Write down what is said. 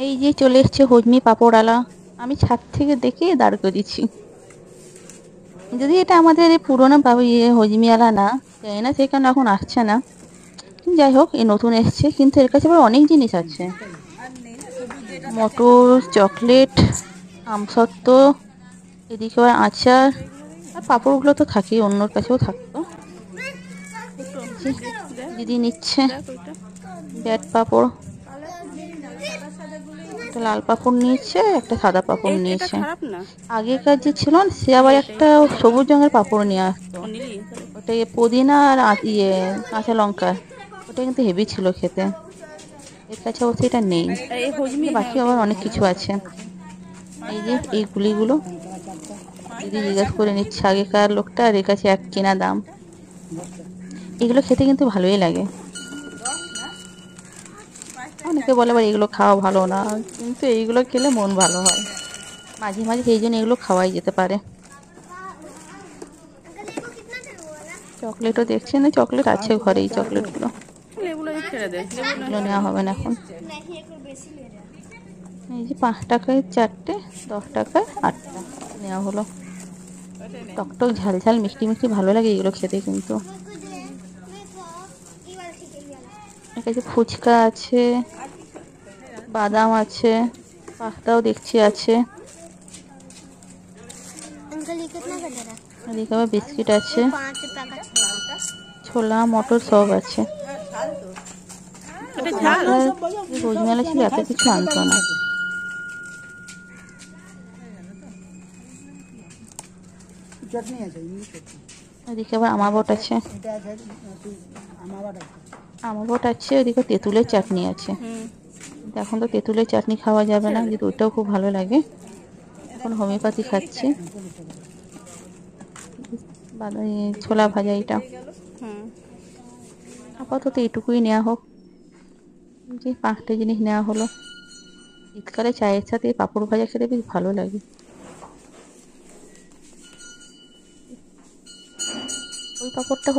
এই যে চলে এসছে হজমি পাঁপড়ওয়ালা। আমি ছাদ থেকে দেখে দাঁড় করেছি। যদি এটা আমাদের এই পুরোনো হজমিওয়ালা না, জানি না সে কেন এখন আসছে না। যাই হোক, এই নতুন এসছে, কিন্তু এর কাছে আবার অনেক জিনিস আছে। মটর, চকলেট, আমসত্ত্ব, এদিকে আবার আচার আর পাঁপড়গুলো তো থাকেই, অন্যর কাছেও থাকতো। দিদি নিচ্ছে ব্যাট পাঁপড়, একটা লাল পাঁপড় নিয়েছে, একটা সাদা পাঁপড় নিয়েছে। আগেকার যে ছিল না, সে আবার একটা সবুজ রঙের পাঁপড় নিয়ে আসতো, ওটা পুদিনা আর কাঁচা লঙ্কা, ওটা কিন্তু হেভি ছিল খেতে। এর কাছে অবশ্য এটা নেই, বাকি আবার অনেক কিছু আছে। এই যে এই গুলিগুলো দিদি জিজ্ঞেস করে নিচ্ছে আগেকার লোকটা, আর এর কাছে এক কেনা দাম। এগুলো খেতে কিন্তু ভালোই লাগে। অনেকে বলে আবার এগুলো খাওয়া ভালো না, কিন্তু এইগুলো খেলে মন ভালো হয় মাঝে মাঝে, সেই জন্য এগুলো খাওয়াই যেতে পারে। চকলেটও দেখছেন, না চকলেট আছে ঘরে, এই চকলেটগুলো এগুলো নেওয়া হবে না এখন। এই যে 5 টাকায় 4টে, 10 টাকায় 8টা নেওয়া হলো। টকটক ঝাল ঝাল মিষ্টি মিষ্টি ভালো লাগে এগুলো খেতে। কিন্তু এর কাছে ফুচকা আছে, বাদাম আছে, পাস্তাও দেখছি আছে, এদিকে আবার বিস্কিট আছে, ছোলা মটর সব আছে। রোজমেলা ছিল, এত কিছু আনতো না। এদিকে আবার আমাবট আছে, আমাবট আছে, ওদিকে তেঁতুলের চাটনি আছে। এখন তো তেঁতুলের চাটনি খাওয়া যাবে না, কিন্তু ওইটাও খুব ভালো লাগে। এখন হোমিওপ্যাথি খাচ্ছি। ছোলা ভাজা, এটা আপাতত এইটুকুই নেওয়া হোক। যে 5টে জিনিস নেওয়া হলো। শীতকালে চায়ের সাথে পাঁপড় ভাজা খেতে বেশ ভালো লাগে। ওই পাঁপড়টা